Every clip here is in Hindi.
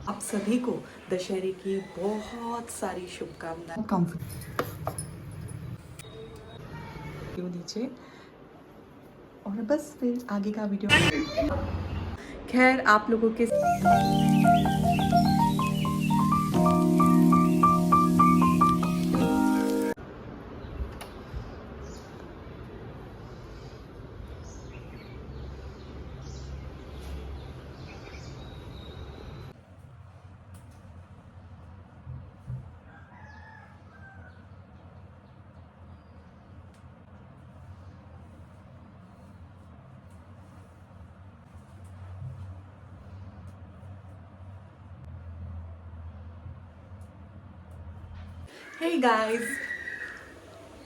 आप सभी को दशहरे की बहुत सारी शुभकामनाएं। क्यों नीचे और बस फिर आगे का वीडियो। खैर आप लोगों के Hey guys,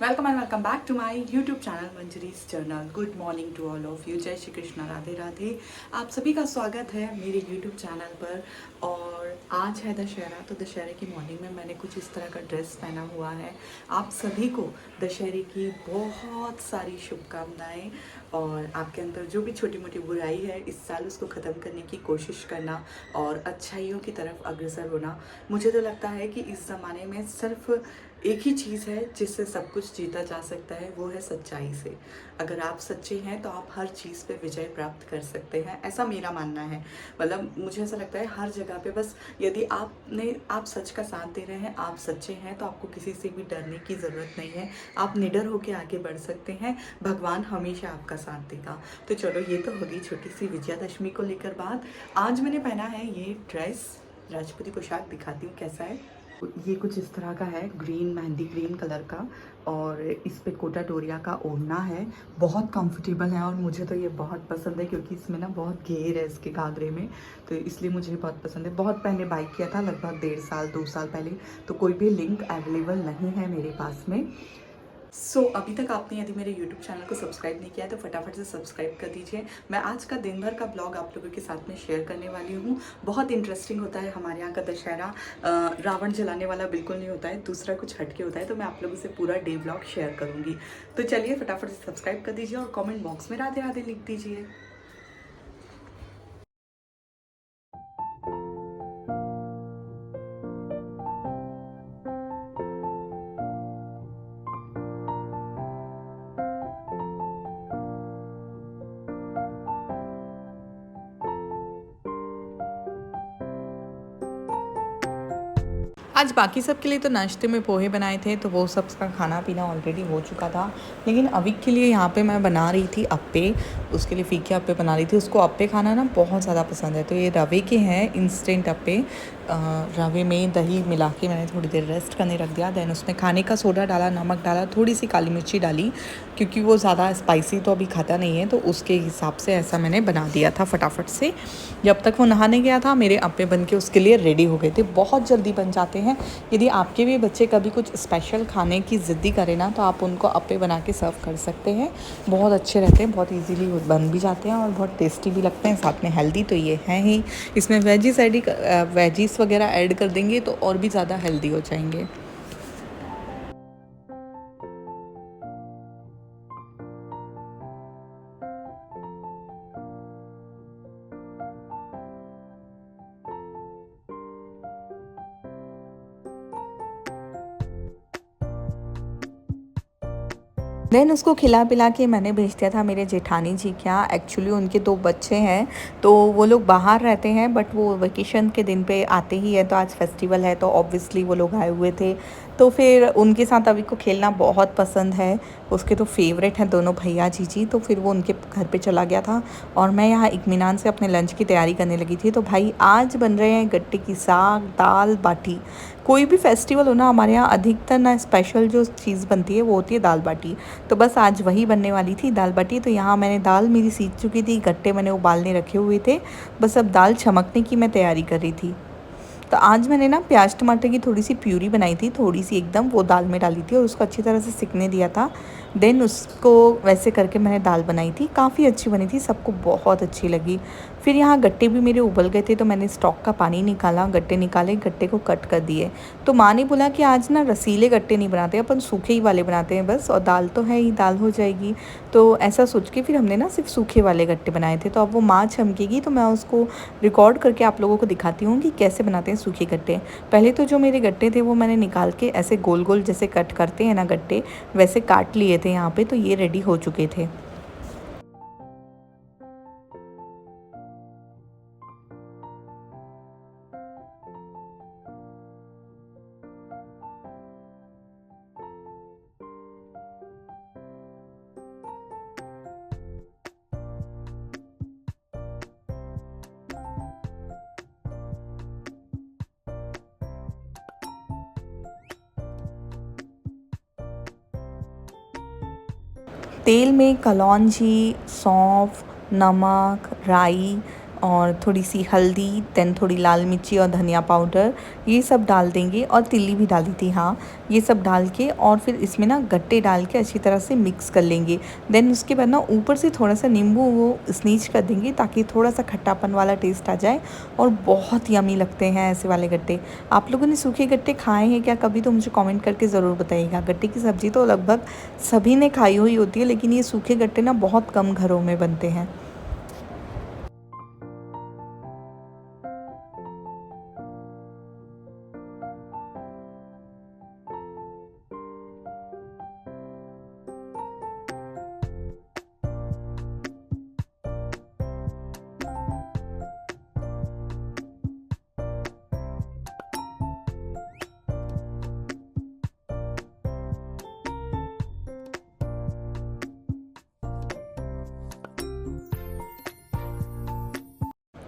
welcome and welcome back to my YouTube channel Manjari's journal. Good morning to all of you. जय श्री कृष्णा, राधे राधे। आप सभी का स्वागत है मेरे यूट्यूब चैनल पर। और आज है दशहरा, तो दशहरे की मॉर्निंग में मैंने कुछ इस तरह का ड्रेस पहना हुआ है। आप सभी को दशहरे की बहुत सारी शुभकामनाएं और आपके अंदर जो भी छोटी मोटी बुराई है इस साल उसको ख़त्म करने की कोशिश करना और अच्छाइयों की तरफ अग्रसर होना। मुझे तो लगता है कि इस ज़माने में सिर्फ एक ही चीज़ है जिससे सब कुछ जीता जा सकता है, वो है सच्चाई से। अगर आप सच्चे हैं तो आप हर चीज़ पे विजय प्राप्त कर सकते हैं, ऐसा मेरा मानना है। मतलब मुझे ऐसा लगता है हर जगह पे बस यदि आप सच का साथ दे रहे हैं, आप सच्चे हैं, तो आपको किसी से भी डरने की ज़रूरत नहीं है। आप निडर होकर आगे बढ़ सकते हैं, भगवान हमेशा आपका साथ देगा। तो चलो, ये तो होगी छोटी सी विजयादशमी को लेकर बात। आज मैंने पहना है ये ड्रेस, राजपूती पोशाक। दिखाती हूँ कैसा है। ये कुछ इस तरह का है, ग्रीन मेहंदी ग्रीन कलर का, और इस पे कोटा डोरिया का ओढ़ना है। बहुत कंफर्टेबल है और मुझे तो ये बहुत पसंद है क्योंकि इसमें ना बहुत घेर है इसके घाघरे में, तो इसलिए मुझे बहुत पसंद है। बहुत पहले बाई किया था, लगभग 1.5 साल 2 साल पहले, तो कोई भी लिंक अवेलेबल नहीं है मेरे पास में। अभी तक आपने यदि मेरे YouTube चैनल को सब्सक्राइब नहीं किया है तो फटाफट से सब्सक्राइब कर दीजिए। मैं आज का दिन भर का ब्लॉग आप लोगों के साथ में शेयर करने वाली हूँ। बहुत इंटरेस्टिंग होता है हमारे यहाँ का दशहरा। रावण जलाने वाला बिल्कुल नहीं होता है, दूसरा कुछ हटके होता है, तो मैं आप लोगों से पूरा डे ब्लॉग शेयर करूँगी। तो चलिए फटाफट से सब्सक्राइब कर दीजिए और कॉमेंट बॉक्स में राधे राधे लिख दीजिए। आज बाकी सब के लिए तो नाश्ते में पोहे बनाए थे, तो वो सब का खाना पीना ऑलरेडी हो चुका था। लेकिन अभी के लिए यहाँ पे मैं बना रही थी अप्पे, उसके लिए फीके अप्पे बना रही थी। उसको अप्पे खाना ना बहुत ज़्यादा पसंद है। तो ये रवे के हैं, इंस्टेंट अप्पे। रवे में दही मिला के मैंने थोड़ी देर रेस्ट करने रख दिया। देन उसमें खाने का सोडा डाला, नमक डाला, थोड़ी सी काली मिर्ची डाली, क्योंकि वो ज़्यादा स्पाइसी तो अभी खाता नहीं है, तो उसके हिसाब से ऐसा मैंने बना दिया था फटाफट से। जब तक वो नहाने गया था मेरे अप्पे बन के उसके लिए रेडी हो गए थे। बहुत जल्दी बन जाते हैं। यदि आपके भी बच्चे कभी कुछ स्पेशल खाने की ज़िद्दी करें ना, तो आप उनको अप्पे बना के सर्व कर सकते हैं। बहुत अच्छे रहते हैं, बहुत इजीली बन भी जाते हैं और बहुत टेस्टी भी लगते हैं, साथ में हेल्दी तो ये है ही। इसमें वेजीज वगैरह ऐड कर देंगे तो और भी ज़्यादा हेल्दी हो जाएंगे। देन उसको खिला पिला के मैंने भेज दिया था मेरे जेठानी जी के यहाँ। एक्चुअली उनके 2 बच्चे हैं, तो वो लोग बाहर रहते हैं, बट वो वेकेशन के दिन पे आते ही है। तो आज फेस्टिवल है तो ऑब्वियसली वो लोग आए हुए थे, तो फिर उनके साथ अभी को खेलना बहुत पसंद है। उसके तो फेवरेट हैं दोनों भैया जीजी, तो फिर वो उनके घर पे चला गया था और मैं यहाँ इत्मीनान से अपने लंच की तैयारी करने लगी थी। तो भाई आज बन रहे हैं गट्टे की साग, दाल बाटी। कोई भी फेस्टिवल हो ना, हमारे यहाँ अधिकतर ना स्पेशल जो चीज़ बनती है वो होती है दाल बाटी। तो बस आज वही बनने वाली थी, दाल बाटी। तो यहाँ मैंने दाल मेरी सीख चुकी थी, गट्टे मैंने उबालने रखे हुए थे, बस अब दाल छमकने की मैं तैयारी कर रही थी। तो आज मैंने ना प्याज टमाटर की थोड़ी सी प्यूरी बनाई थी, थोड़ी सी एकदम, वो दाल में डाली थी और उसको अच्छी तरह से सिकने दिया था। देन उसको वैसे करके मैंने दाल बनाई थी, काफ़ी अच्छी बनी थी, सबको बहुत अच्छी लगी। फिर यहाँ गट्टे भी मेरे उबल गए थे तो मैंने स्टॉक का पानी निकाला, गट्टे निकाले, गट्टे को कट कर दिए। तो माँ ने बोला कि आज ना रसीले गट्टे नहीं बनाते, अपन सूखे ही वाले बनाते हैं बस, और दाल तो है ही, दाल हो जाएगी। तो ऐसा सोच के फिर हमने ना सिर्फ सूखे वाले गट्टे बनाए थे। तो अब वो माँ छमकेगी तो मैं उसको रिकॉर्ड करके आप लोगों को दिखाती हूँ कि कैसे बनाते हैं सूखे गट्टे। पहले तो जो मेरे गट्टे थे वो मैंने निकाल के ऐसे गोल गोल जैसे कट करते हैं ना गट्टे, वैसे काट लिए थे यहाँ पे, तो ये रेडी हो चुके थे। तेल में कलौंजी, सौंफ, नमक, राई और थोड़ी सी हल्दी, देन थोड़ी लाल मिर्ची और धनिया पाउडर, ये सब डाल देंगे, और तिल्ली भी डाली थी हाँ। ये सब डाल के और फिर इसमें ना गट्टे डाल के अच्छी तरह से मिक्स कर लेंगे। देन उसके बाद ना ऊपर से थोड़ा सा नींबू वो स्नीच कर देंगे ताकि थोड़ा सा खट्टापन वाला टेस्ट आ जाए, और बहुत यमी लगते हैं ऐसे वाले गट्टे। आप लोगों ने सूखे गट्टे खाए हैं क्या कभी? तो मुझे कमेंट करके ज़रूर बताइएगा। गट्टे की सब्ज़ी तो लगभग सभी ने खाई हुई होती है, लेकिन ये सूखे गट्टे ना बहुत कम घरों में बनते हैं।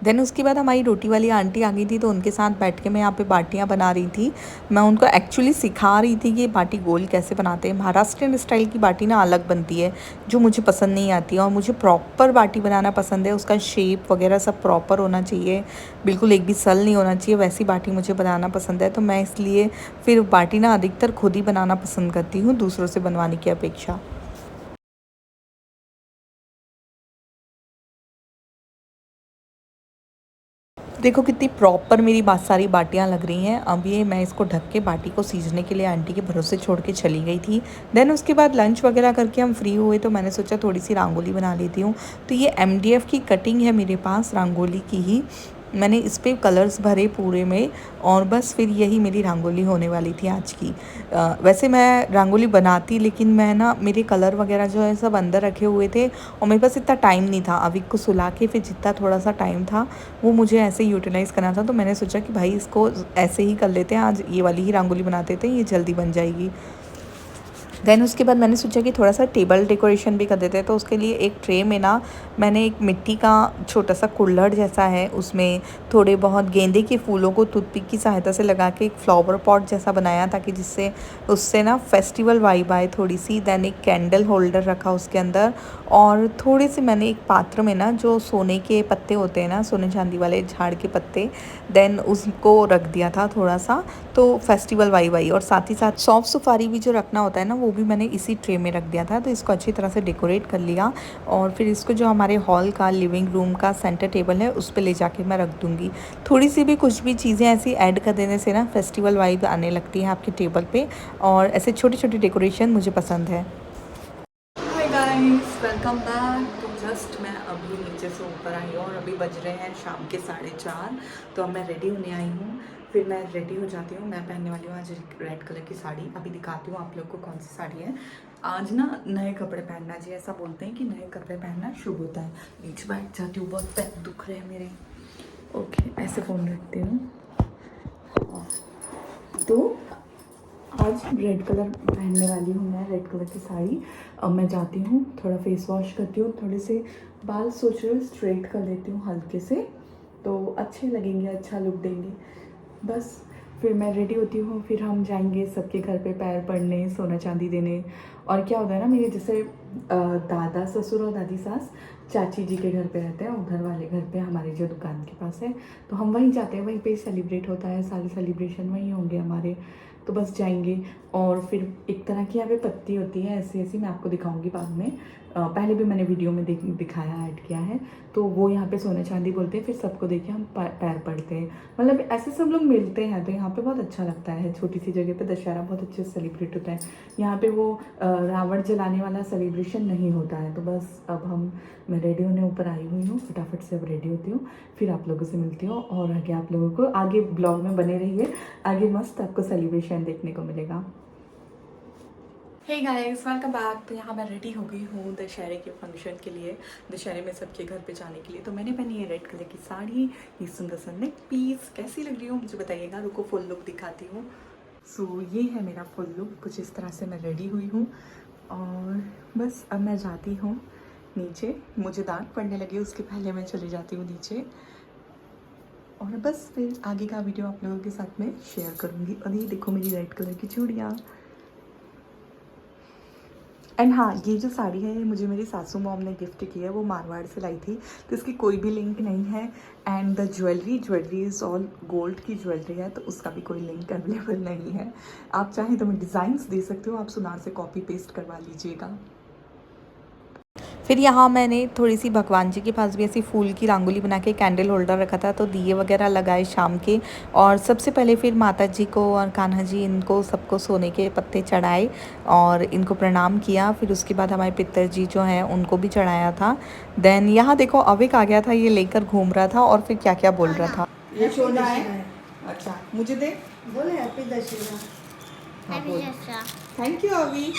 देन उसके बाद हमारी रोटी वाली आंटी आ गई थी, तो उनके साथ बैठ के मैं यहाँ पे बाटियाँ बना रही थी। मैं उनको एक्चुअली सिखा रही थी कि ये बाटी गोल कैसे बनाते हैं। महाराष्ट्रियन स्टाइल की बाटी ना अलग बनती है, जो मुझे पसंद नहीं आती है, और मुझे प्रॉपर बाटी बनाना पसंद है। उसका शेप वगैरह सब प्रॉपर होना चाहिए, बिल्कुल एक भी सल नहीं होना चाहिए, वैसी बाटी मुझे बनाना पसंद है। तो मैं इसलिए फिर बाटी ना अधिकतर खुद ही बनाना पसंद करती हूँ, दूसरों से बनवाने की अपेक्षा। देखो कितनी प्रॉपर मेरी बात सारी बाटियाँ लग रही हैं। अब ये मैं इसको ढक के बाटी को सीजने के लिए आंटी के भरोसे छोड़ के चली गई थी। देन उसके बाद लंच वगैरह करके हम फ्री हुए, तो मैंने सोचा थोड़ी सी रंगोली बना लेती हूँ। तो ये एमडीएफ की कटिंग है मेरे पास, रंगोली की ही। मैंने इस पे कलर्स भरे पूरे में, और बस फिर यही मेरी रंगोली होने वाली थी आज की। वैसे मैं रंगोली बनाती, लेकिन मैं ना मेरे कलर वगैरह जो है सब अंदर रखे हुए थे, और मेरे पास इतना टाइम नहीं था। अविक को सुला के फिर जितना थोड़ा सा टाइम था वो मुझे ऐसे यूटिलाइज़ करना था। तो मैंने सोचा कि भाई इसको ऐसे ही कर लेते हैं, आज ये वाली ही रंगोली बना देते हैं, ये जल्दी बन जाएगी। देन उसके बाद मैंने सोचा कि थोड़ा सा टेबल डेकोरेशन भी कर देते हैं। तो उसके लिए एक ट्रे में ना मैंने एक मिट्टी का छोटा सा कुल्हड़ जैसा है, उसमें थोड़े बहुत गेंदे के फूलों को टूथपिक की सहायता से लगा के एक फ्लावर पॉट जैसा बनाया, ताकि जिससे उससे ना फेस्टिवल वाइब आए थोड़ी सी। देन एक कैंडल होल्डर रखा उसके अंदर, और थोड़े से मैंने एक पात्र में ना जो सोने के पत्ते होते हैं ना, सोने चांदी वाले झाड़ के पत्ते, देन उसको रख दिया था थोड़ा सा, तो फेस्टिवल वाइब आई। और साथ ही साथ सौंफ सुपारी भी जो रखना होता है ना, वो भी मैंने इसी ट्रे में रख दिया था। तो इसको अच्छी तरह से डेकोरेट कर लिया, और फिर इसको जो हमारे हॉल का, लिविंग रूम का सेंटर टेबल है, उस पर ले जाके मैं रख दूँगी। थोड़ी सी भी कुछ भी चीज़ें ऐसी ऐड कर देने से ना फेस्टिवल वाइब आने लगती है आपके टेबल पे, और ऐसे छोटे छोटे डेकोरेशन मुझे पसंद है। Hi guys, welcome back. तो जस्ट मैं अभी नीचे से ऊपर आई हूँ, और अभी बज रहे हैं शाम के 4:30। तो अब मैं रेडी होने आई हूँ, फिर मैं रेडी हो जाती हूँ। मैं पहनने वाली हूँ आज रेड कलर की साड़ी। अभी दिखाती हूँ आप लोग को कौन सी साड़ी है। आज ना नए कपड़े पहनना चाहिए, ऐसा बोलते हैं कि नए कपड़े पहनना शुभ होता है। नीचे बैठ जाती हूँ, बहुत पैर दुख रहे हैं मेरे। ओके, ऐसे फ़ोन रखती हूँ। तो आज रेड कलर पहनने वाली हूँ मैं, रेड कलर की साड़ी। अब मैं जाती हूँ, थोड़ा फेस वॉश करती हूँ, थोड़े से बाल सोच रही हूँ स्ट्रेट कर लेती हूँ हल्के से, तो अच्छे लगेंगे, अच्छा लुक देंगे। बस फिर मैं रेडी होती हूँ, फिर हम जाएंगे सबके घर पे पैर पड़ने, सोना चांदी देने। और क्या होता है ना, मेरे जैसे दादा ससुर और दादी सास चाची जी के घर पे रहते हैं, उधर वाले घर पे हमारे जो दुकान के पास है, तो हम वहीं जाते हैं, वहीं पे सेलिब्रेट होता है, सारे सेलिब्रेशन वहीं होंगे हमारे, तो बस जाएंगे। और फिर एक तरह की यहाँ पे पत्ती होती है ऐसी ऐसी, मैं आपको दिखाऊंगी बाद में, पहले भी मैंने वीडियो में दिखाया, ऐड किया है, तो वो यहाँ पे सोने चांदी बोलते हैं, फिर सबको देखे हम पैर पड़ते हैं, मतलब ऐसे सब लोग मिलते हैं, तो यहाँ पे बहुत अच्छा लगता है। छोटी सी जगह पे दशहरा बहुत अच्छे से सेलिब्रेट होता है। यहाँ पे वो रावण जलाने वाला सेलिब्रेशन नहीं होता है। तो बस अब मैं रेडी होने ऊपर आई हुई हूँ, फटाफट से अब रेडी होती हूँ, फिर आप लोगों से मिलती हूँ, और आगे आप लोगों को आगे ब्लॉग में बने रहिए, आगे मस्त आपको सेलिब्रेशन देखने को मिलेगा। Hey guys, welcome back. तो यहाँ मैं रेडी हो गई हूँ दशहरे के फंक्शन के लिए, दशहरे में सबके घर पे जाने के लिए। तो मैंने पहनी है रेड कलर की साड़ी, ये सुंदर सा नेक पीस। कैसी लग रही हूँ मुझे बताइएगा, रुको फुल लुक दिखाती हूँ। सो ये है मेरा फुल लुक, कुछ इस तरह से मैं रेडी हुई हूँ, और बस अब मैं जाती हूँ नीचे। मुझे डांट पड़ने लगी, उसके पहले मैं चली जाती हूँ नीचे, और बस फिर आगे का वीडियो आप लोगों के साथ में शेयर करूँगी। और ये देखो मेरी रेड कलर की चूड़ियाँ। एंड हाँ, ये जो साड़ी है ये मुझे मेरी सासू मॉम ने गिफ्ट की है, वो मारवाड़ से लाई थी, तो इसकी कोई भी लिंक नहीं है। And the jewellery is all gold की ज्वेलरी है, तो उसका भी कोई लिंक अवेलेबल नहीं है। आप चाहें तो मैं डिज़ाइंस दे सकती हूँ, आप सुनार से कॉपी पेस्ट करवा लीजिएगा। फिर यहाँ मैंने थोड़ी सी भगवान जी के पास भी ऐसी फूल की रंगोली बना के कैंडल होल्डर रखा था, तो दिए वगैरह लगाए शाम के। और सबसे पहले फिर माता जी को और कान्हा जी, इनको सबको सोने के पत्ते चढ़ाए और इनको प्रणाम किया। फिर उसके बाद हमारे पितर जी जो हैं उनको भी चढ़ाया था। देन यहाँ देखो अविक आ गया था, ये लेकर घूम रहा था और फिर क्या क्या बोल रहा था। ये सोना है, अच्छा मुझे दे, बोले हैप्पी दशहरा। हाँ बोल, थैंक यू अभी।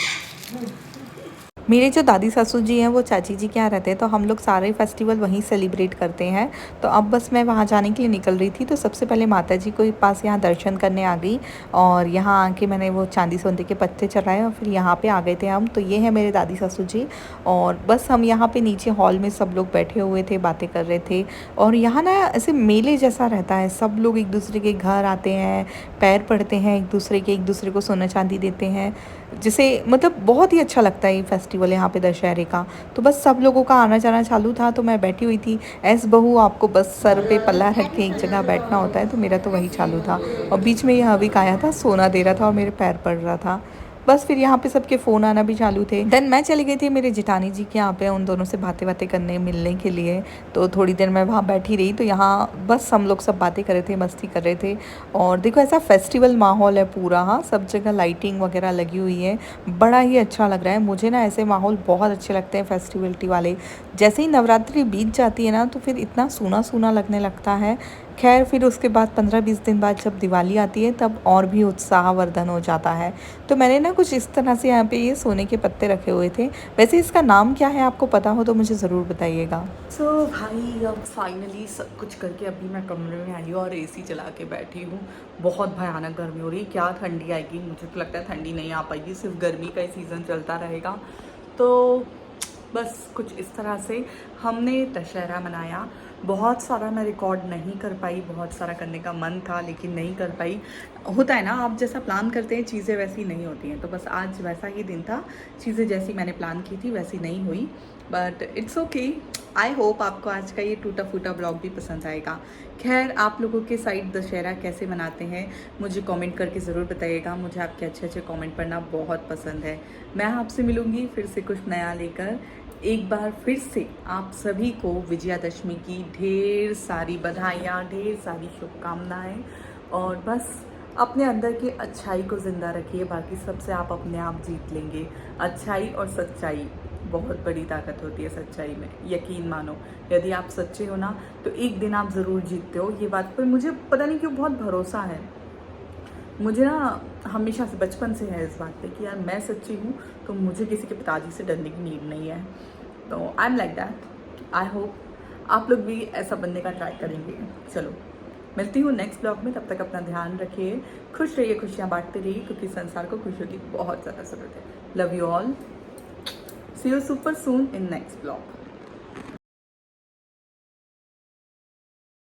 मेरे जो दादी ससुर जी हैं वो चाची जी के यहाँ रहते हैं, तो हम लोग सारे फेस्टिवल वहीं सेलिब्रेट करते हैं। तो अब बस मैं वहाँ जाने के लिए निकल रही थी, तो सबसे पहले माता जी को पास यहाँ दर्शन करने आ गई, और यहाँ आके मैंने वो चांदी सोंदे के पत्ते चढ़ाए, और फिर यहाँ पे आ गए थे हम। तो ये है मेरे दादी ससुर जी, और बस हम यहाँ पे नीचे हॉल में सब लोग बैठे हुए थे, बातें कर रहे थे। और यहाँ ना ऐसे मेले जैसा रहता है, सब लोग एक दूसरे के घर आते हैं, पैर पड़ते हैं एक दूसरे को सोना चांदी देते हैं, जिसे मतलब बहुत ही अच्छा लगता है ये फेस्टिवल यहाँ पे दशहरे का। तो बस सब लोगों का आना जाना चालू था, तो मैं बैठी हुई थी। एस बहू आपको बस सर पे पल्ला रख के एक जगह बैठना होता है, तो मेरा तो वही चालू था। और बीच में ये अविक आया था, सोना दे रहा था और मेरे पैर पड़ रहा था। बस फिर यहाँ पे सबके फ़ोन आना भी चालू थे। देन मैं चली गई थी मेरे जेठानी जी के यहाँ पे, उन दोनों से बातें करने, मिलने के लिए। तो थोड़ी देर मैं वहाँ बैठी रही, तो यहाँ बस हम लोग सब बातें कर रहे थे, मस्ती कर रहे थे। और देखो ऐसा फेस्टिवल माहौल है पूरा, हाँ सब जगह लाइटिंग वगैरह लगी हुई है, बड़ा ही अच्छा लग रहा है। मुझे ना ऐसे माहौल बहुत अच्छे लगते हैं फेस्टिवलिटी वाले। जैसे ही नवरात्रि बीत जाती है ना, तो फिर इतना सूना सूना लगने लगता है। खैर फिर उसके बाद 15-20 दिन बाद जब दिवाली आती है, तब और भी उत्साहवर्धन हो जाता है। तो मैंने ना कुछ इस तरह से यहाँ पे ये सोने के पत्ते रखे हुए थे। वैसे इसका नाम क्या है, आपको पता हो तो मुझे ज़रूर बताइएगा। सो भाई अब फाइनली सब कुछ करके अभी मैं कमरे में आई हूँ और एसी चला के बैठी हूँ। बहुत भयानक गर्मी हो रही है, क्या ठंडी आएगी, मुझे तो लगता है ठंडी नहीं आ पाएगी, सिर्फ गर्मी का ही सीज़न चलता रहेगा। तो बस कुछ इस तरह से हमने दशहरा मनाया। बहुत सारा मैं रिकॉर्ड नहीं कर पाई, बहुत सारा करने का मन था लेकिन नहीं कर पाई। होता है ना, आप जैसा प्लान करते हैं चीज़ें वैसी नहीं होती हैं, तो बस आज वैसा ही दिन था, चीज़ें जैसी मैंने प्लान की थी वैसी नहीं हुई, but it's okay. I hope आपको आज का ये टूटा फूटा ब्लॉग भी पसंद आएगा। खैर आप लोगों के साइड दशहरा कैसे मनाते हैं मुझे कमेंट करके ज़रूर बताइएगा, मुझे आपके अच्छे अच्छे कमेंट पढ़ना बहुत पसंद है। मैं आपसे मिलूँगी फिर से कुछ नया लेकर। एक बार फिर से आप सभी को विजयादशमी की ढेर सारी बधाइयाँ, ढेर सारी शुभकामनाएं, और बस अपने अंदर की अच्छाई को ज़िंदा रखिए, बाकी सबसे आप अपने आप जीत लेंगे। अच्छाई और सच्चाई बहुत बड़ी ताकत होती है सच्चाई में, यकीन मानो। यदि आप सच्चे हो ना तो एक दिन आप ज़रूर जीतते हो, ये बात पर मुझे पता नहीं क्यों बहुत भरोसा है। मुझे ना हमेशा से बचपन से है इस बात पे कि यार मैं सच्ची हूँ, तो मुझे किसी के पिताजी से डरने की नीड नहीं है। तो I am like that. I hope आप लोग भी ऐसा बनने का ट्राई करेंगे। चलो मिलती हूँ नेक्स्ट ब्लॉग में, तब तक अपना ध्यान रखिए, खुश रहिए, खुशियाँ बांटते रहिए, क्योंकि संसार को खुशियों की बहुत ज़्यादा ज़रूरत है। Love you all, see you super soon in next blog.